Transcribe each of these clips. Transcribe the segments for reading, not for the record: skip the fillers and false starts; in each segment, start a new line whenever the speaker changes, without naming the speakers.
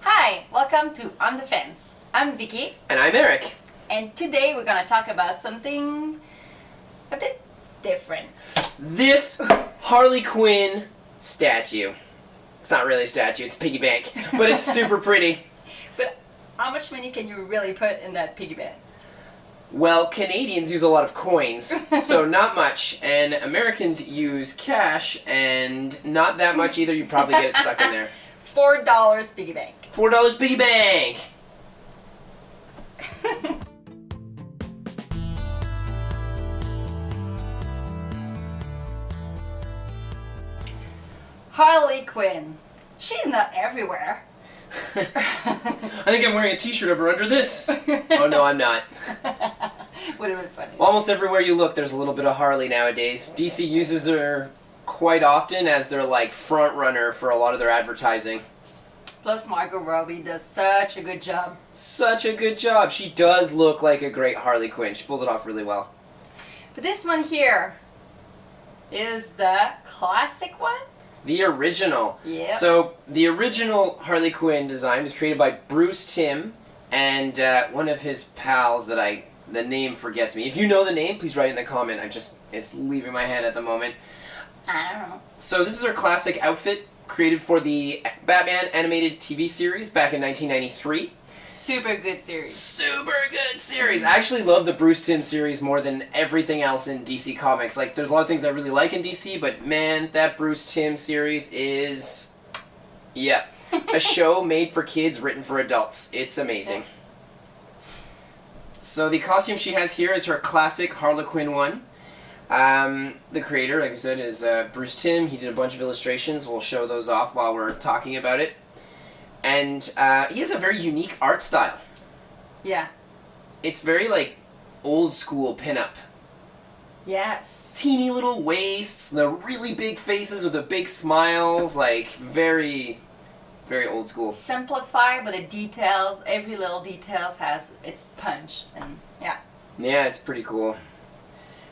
Hi, welcome to On the Fence. I'm Vicky.
And I'm Erik.
And today we're going to talk about something a bit different.
This Harley Quinn statue. It's not really a statue, it's Piggy Bank, but it's super pretty.
But how much money can you really put in that piggy bank?
Well, Canadians use a lot of coins, so not much, and Americans use cash, and not that much either. You probably get it stuck in there.
$4 piggy bank.
$4 Piggy Bank!
Harley Quinn. She's not everywhere.
I think I'm wearing a t-shirt over under this. Oh no, I'm not.
Would have been funny.
Almost everywhere you look, there's a little bit of Harley nowadays. DC uses her quite often as their front runner for a lot of their advertising.
Plus Margot Robbie does such a good job.
Such a good job. She does look like a great Harley Quinn. She pulls it off really well.
But this one here is the classic one.
The original.
Yep.
So the original Harley Quinn design was created by Bruce Timm and one of his pals that the name forgets me. If you know the name, please write it in the comment. It's leaving my head at the moment.
I don't know.
So this is her classic outfit created for the Batman animated TV series back in 1993.
Super good series.
Super good series. I actually love the Bruce Timm series more than everything else in DC Comics. There's a lot of things I really like in DC, but man, that Bruce Timm series is, a show made for kids, written for adults. It's amazing. So the costume she has here is her classic Harley Quinn one. The creator, like I said, is Bruce Timm. He did a bunch of illustrations. We'll show those off while we're talking about it. And he has a very unique art style.
Yeah.
It's very, old school pinup.
Yes.
Teeny little waists, the really big faces with the big smiles, very, very old school.
Simplified, but the details, every little details has its punch, and yeah.
Yeah, it's pretty cool.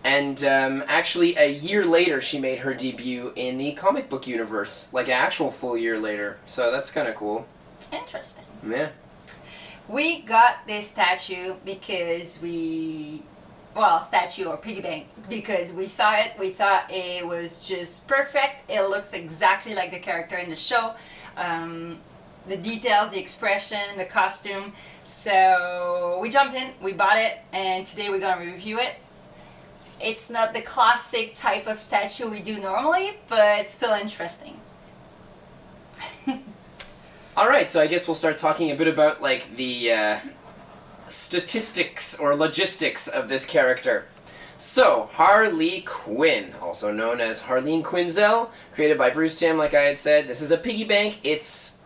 And actually, a year later, she made her debut in the comic book universe, an actual full year later. So that's kind of cool.
Interesting.
Yeah.
We got this statue because statue or piggy bank, because we saw it, we thought it was just perfect. It looks exactly like the character in the show. The details, the expression, the costume. So we jumped in, we bought it, and today we're going to review it. It's not the classic type of statue we do normally, but it's still interesting.
Alright, so I guess we'll start talking a bit about, the statistics or logistics of this character. So, Harley Quinn, also known as Harleen Quinzel, created by Bruce Timm, like I had said. This is a piggy bank. It's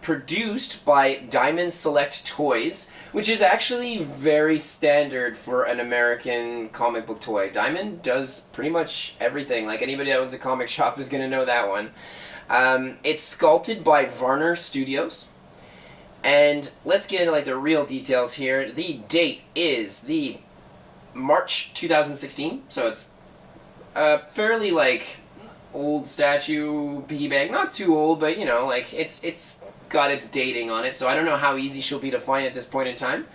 produced by Diamond Select Toys, which is actually very standard for an American comic book toy. Diamond does pretty much everything. Anybody that owns a comic shop is going to know that one. It's sculpted by Varner Studios. And let's get into the real details here. The date is the March 2016, so it's a fairly old statue piggy bank. Not too old, but it's got its dating on it, so I don't know how easy she'll be to find at this point in time.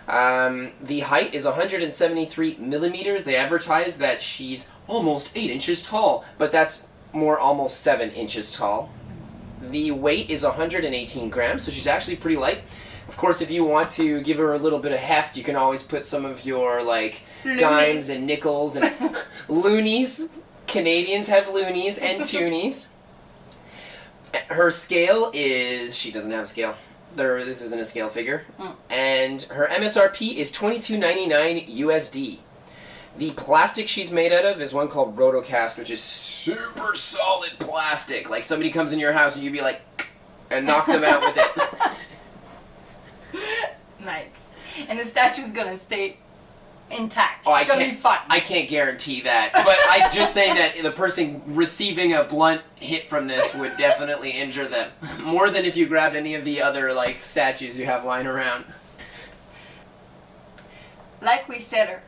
The height is 173 millimeters. They advertise that she's almost 8 inches tall, but that's more almost 7 inches tall. The weight is 118 grams, so she's actually pretty light. Of course, if you want to give her a little bit of heft, you can always put some of your dimes and nickels and loonies. Canadians have loonies and toonies. Her scale is... She doesn't have a scale. This isn't a scale figure. And her MSRP is $22.99 USD. The plastic she's made out of is one called Rotocast, which is super solid plastic. Somebody comes in your house and you'd be and knock them out with it.
Nice. And the statue's gonna stay intact.
Oh,
it's gonna be fun.
I can't guarantee that, but I'm just saying that the person receiving a blunt hit from this would definitely injure them. More than if you grabbed any of the other, statues you have lying around.
Like we said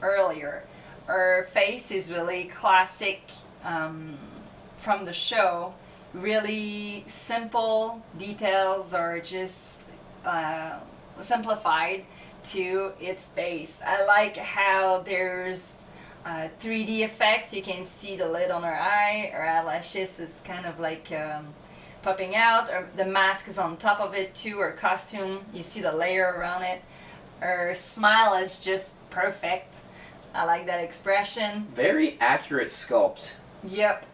earlier, her face is really classic from the show, really simple details are just simplified to its base. I like how there's 3D effects. You can see the lid on her eye. Her eyelashes is kind of like popping out. Or the mask is on top of it too. Her costume, you see the layer around it. Her smile is just perfect. I like that expression.
Very accurate sculpt.
Yep.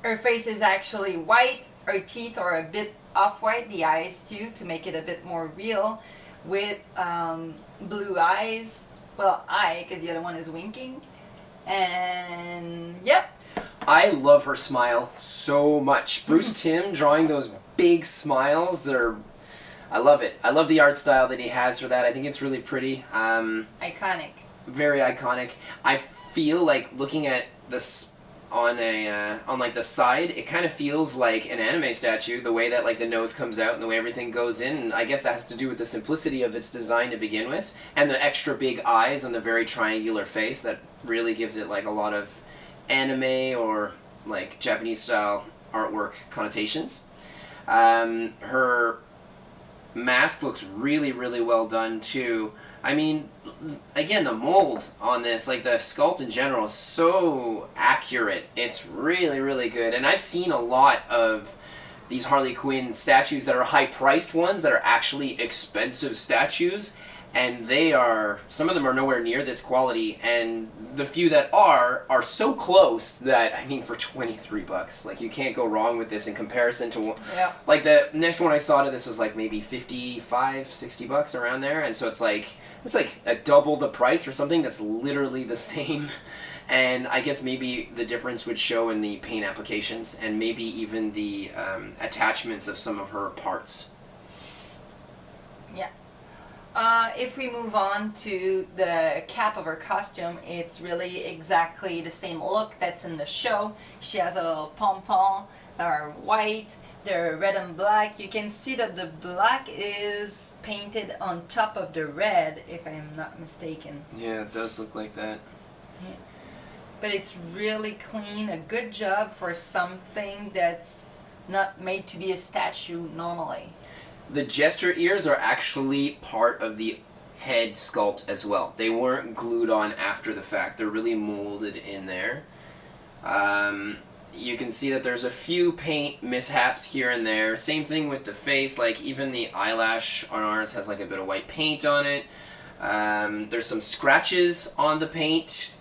Her face is actually white. Her teeth are a bit off-white. The eyes too, to make it a bit more real. With blue eyes. Well, eye, because the other one is winking. And yep.
I love her smile so much. Bruce Timm drawing those big smiles. I love it. I love the art style that he has for that. I think it's really pretty.
Iconic.
Very iconic. I feel like looking at this on like the side, it kind of feels like an anime statue, the way that like the nose comes out and the way everything goes in. And I guess that has to do with the simplicity of its design to begin with, and the extra big eyes on the very triangular face that really gives it like a lot of anime or like Japanese style artwork connotations. Her mask looks really, really well done too. I mean, again, the mold on this, like the sculpt in general, is so accurate. It's really, really good. And I've seen a lot of these Harley Quinn statues that are high-priced ones that are actually expensive statues. And some of them are nowhere near this quality. And the few that are so close that, I mean, for $23, like you can't go wrong with this in comparison to, like the next one I saw to this was like maybe $55, $60 around there. And so it's like a double the price for something that's literally the same. And I guess maybe the difference would show in the paint applications and maybe even the attachments of some of her parts.
Yeah. If we move on to the cap of her costume, it's really exactly the same look that's in the show. She has a little pom-pom, they're white, they're red and black. You can see that the black is painted on top of the red, if I'm not mistaken.
Yeah, it does look like that.
Yeah. But it's really clean, a good job for something that's not made to be a statue normally.
The jester ears are actually part of the head sculpt as well. They weren't glued on after the fact. They're really molded in there. You can see that there's a few paint mishaps here and there. Same thing with the face. Like even the eyelash on ours has like a bit of white paint on it. There's some scratches on the paint.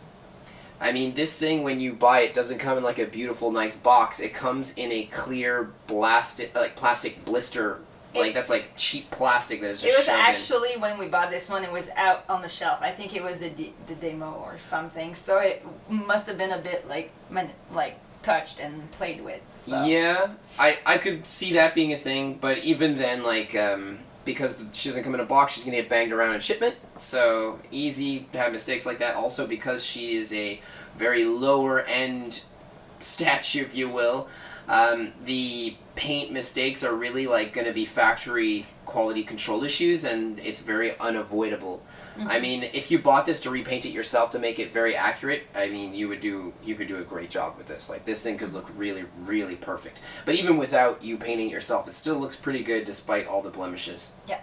I mean, this thing, when you buy it, doesn't come in like a beautiful, nice box. It comes in a clear plastic blister. Like that's like cheap plastic that is just.
It was
shoved
actually when we bought this one, it was out on the shelf. I think it was the demo or something. So it must have been a bit like touched and played with. So.
Yeah, I could see that being a thing, but even then, like because she doesn't come in a box, she's gonna get banged around in shipment. So easy to have mistakes like that. Also because she is a very lower end statue, if you will. The paint mistakes are really like going to be factory quality control issues, and it's very unavoidable. Mm-hmm. I mean, if you bought this to repaint it yourself to make it very accurate, I mean, you could do a great job with this. Like this thing could look really, really perfect. But even without you painting it yourself, it still looks pretty good despite all the blemishes.
Yeah.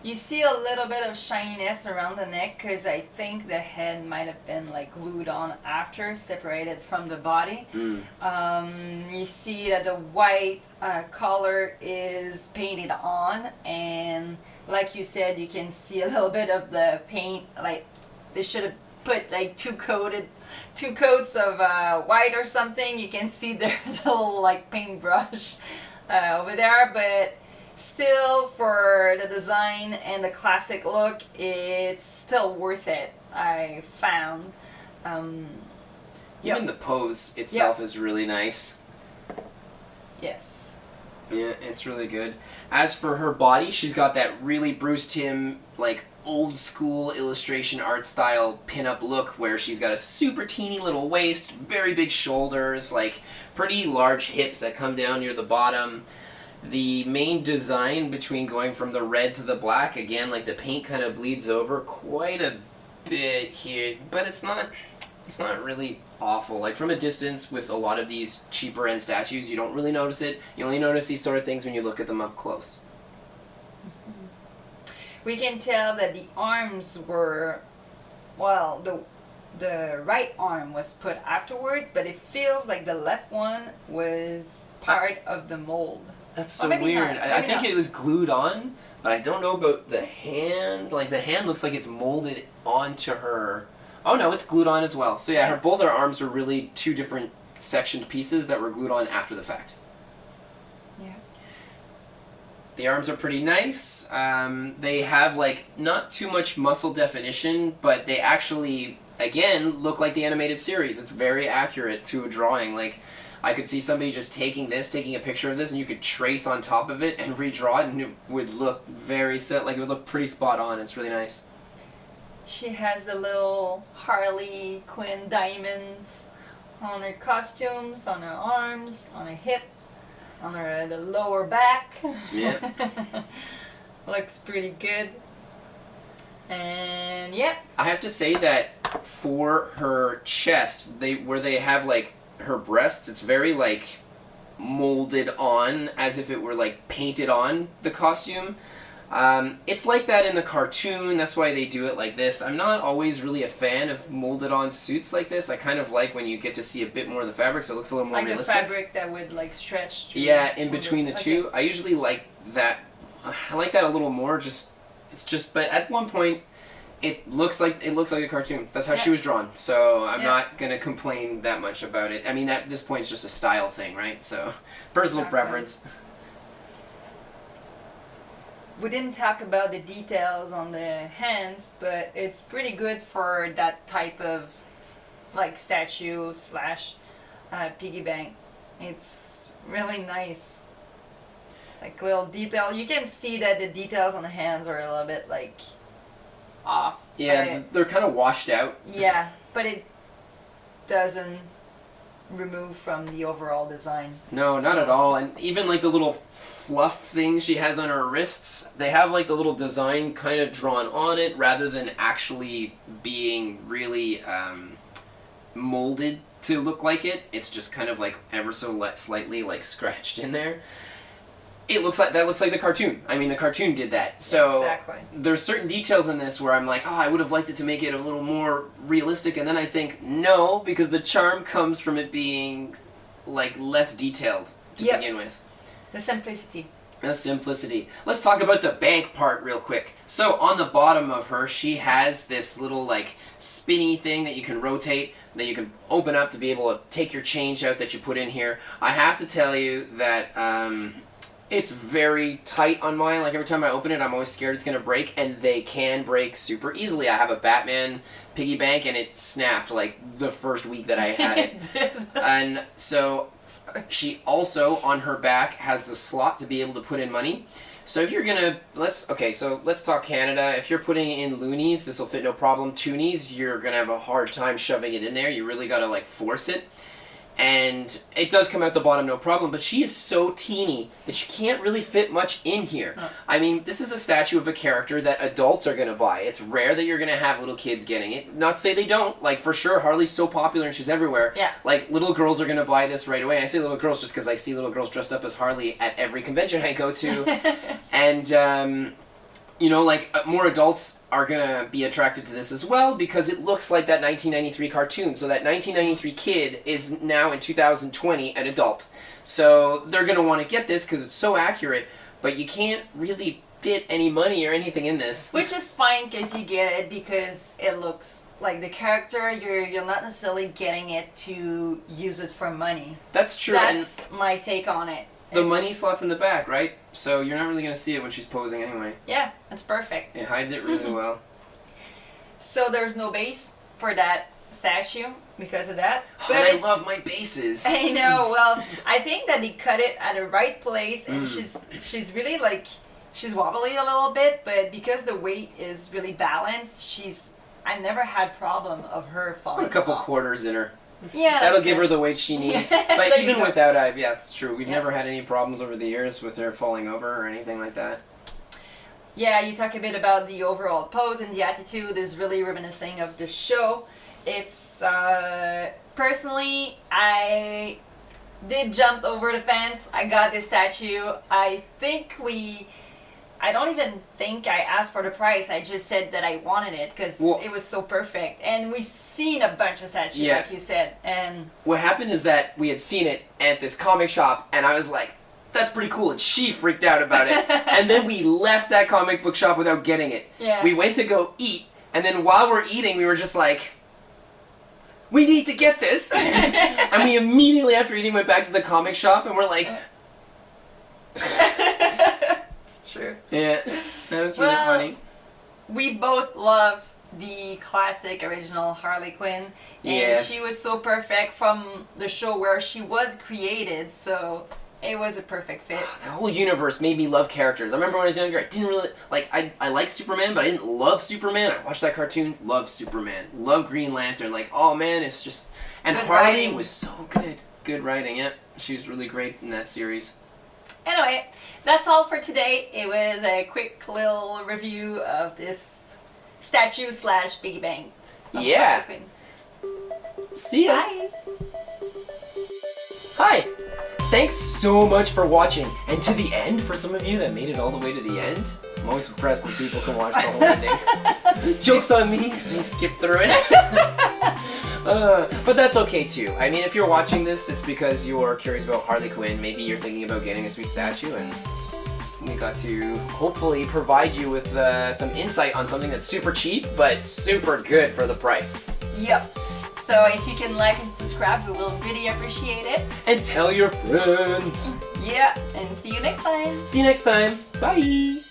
You see a little bit of shininess around the neck because I think the head might have been like glued on after, separated from the body. You see that the white collar is painted on, and like you said, you can see a little bit of the paint. Like they should have put like two coats of white or something. You can see there's a little like paintbrush over there, but still, for the design and the classic look, it's still worth it, I found.
Even the pose itself is really nice.
Yes.
Yeah, it's really good. As for her body, she's got that really Bruce Timm, like, old school illustration art style pinup look where she's got a super teeny little waist, very big shoulders, like, pretty large hips that come down near the bottom. The main design between going from the red to the black, again, like the paint kind of bleeds over quite a bit here, but it's not it's not really awful. Like from a distance with a lot of these cheaper end statues, you don't really notice it. You only notice these sort of things when you look at them up close.
We can tell that the arms were, well, the right arm was put afterwards, but it feels like the left one was part of the mold.
That's so weird. I think it was glued on, but I don't know about the hand. Like the hand looks like it's molded onto her. Oh no, it's glued on as well. So yeah, both her arms were really two different sectioned pieces that were glued on after the fact.
Yeah.
The arms are pretty nice. They have like not too much muscle definition, but they actually, again, look like the animated series. It's very accurate to a drawing. Like I could see somebody just taking a picture of this, and you could trace on top of it and redraw it, and it would look like it would look pretty spot on. It's really nice.
She has the little Harley Quinn diamonds on her costumes, on her arms, on her hip, on her the lower back.
Yeah.
Looks pretty good. And yeah.
I have to say that for her chest, where they have like her breasts, it's very like molded on as if it were like painted on the costume. It's like that in the cartoon, that's why they do it like this. I'm not always really a fan of molded on suits like this. I kind of like when you get to see a bit more of the fabric, so it looks a little more realistic.
Like the fabric that would like stretch through.
Yeah, in between the two. I usually like that. I like that a little more, but at one point it looks like a cartoon. That's how she was drawn. So I'm not going to complain that much about it. I mean, at this point it's just a style thing, right? So personal preference.
We didn't talk about the details on the hands, but it's pretty good for that type of like statue / piggy bank. It's really nice. Like little detail. You can see that the details on the hands are a little bit like off.
Yeah, they're kind of washed out.
Yeah, but it doesn't remove from the overall design.
No, not at all. And even like the little fluff things she has on her wrists, they have like the little design kind of drawn on it rather than actually being really molded to look like it. It's just kind of like ever so slightly like scratched in there. That looks like the cartoon. I mean, the cartoon did that. So
exactly.
There's certain details in this where I'm like, I would have liked it to make it a little more realistic, and then I think no, because the charm comes from it being like less detailed to begin with.
The simplicity.
The simplicity. Let's talk about the bank part real quick. So on the bottom of her, she has this little like spinny thing that you can rotate, that you can open up to be able to take your change out that you put in here. I have to tell you that it's very tight on mine. Like every time I open it, I'm always scared it's going to break, and they can break super easily. I have a Batman piggy bank, and it snapped like the first week that I had it. And so she also, on her back, has the slot to be able to put in money. So if you're going to, let's talk Canada. If you're putting in loonies, this will fit no problem. Toonies, you're going to have a hard time shoving it in there. You really got to like force it. And it does come out the bottom no problem, but she is so teeny that she can't really fit much in here. Oh. I mean, this is a statue of a character that adults are going to buy. It's rare that you're going to have little kids getting it. Not to say they don't. Like, for sure, Harley's so popular and she's everywhere. Yeah. Like, little girls are going to buy this right away. And I say little girls just because I see little girls dressed up as Harley at every convention I go to. And, you know, like, more adults are going to be attracted to this as well because it looks like that 1993 cartoon. So that 1993 kid is now in 2020 an adult. So they're going to want to get this because it's so accurate, but you can't really fit any money or anything in this.
Which is fine because you get it because it looks like the character. You're not necessarily getting it to use it for money.
That's true.
That's my take on it.
The money slot's in the back, right? So you're not really going to see it when she's posing anyway.
Yeah, that's perfect.
It hides it really well.
So there's no base for that statue because of that.
But I love my bases.
I know. Well, I think that they cut it at the right place, and she's really like, she's wobbly a little bit, but because the weight is really balanced, I've never had problem of her falling
Put a couple
off.
Quarters in her.
Yeah,
that'll give her the weight she needs. But even without, yeah, it's true. We've
Yeah.
never had any problems over the years with her falling over or anything like that.
Yeah, you talk a bit about the overall pose and the attitude is really reminiscing of the show. It's personally, I did jump over the fence. I got this statue. I don't even think I asked for the price. I just said that I wanted it because it was so perfect. And we've seen a bunch of statues, like you said. And
what happened is that we had seen it at this comic shop, and I was like, that's pretty cool, and she freaked out about it. And then we left that comic book shop without getting it.
Yeah.
We went to go eat, and then while we're eating, we were just like, we need to get this. And we immediately after eating went back to the comic shop, and we're like...
True.
Yeah, that was really funny.
We both love the classic original Harley Quinn, and she was so perfect from the show where she was created, so it was a perfect fit.
The whole universe made me love characters. I remember when I was younger, I didn't really, like, I liked Superman, but I didn't love Superman. I watched that cartoon, loved Superman, loved Green Lantern, like, oh man, it's just, and
Good
Harley
writing.
was so good. Good writing, yeah. She was really great in that series.
Anyway, that's all for today. It was a quick little review of this statue / Piggy Bank.
Yeah. See ya.
Bye.
Hi. Thanks so much for watching. And to the end, for some of you that made it all the way to the end, I'm always impressed when people can watch the whole ending. Joke's on me. Just skip through it. But that's okay too. I mean, if you're watching this, it's because you're curious about Harley Quinn. Maybe you're thinking about getting a sweet statue, and we got to hopefully provide you with some insight on something that's super cheap, but super good for the price.
Yep. So if you can like and subscribe, we will really appreciate it.
And tell your friends.
Yeah, and see you next time.
See you next time. Bye.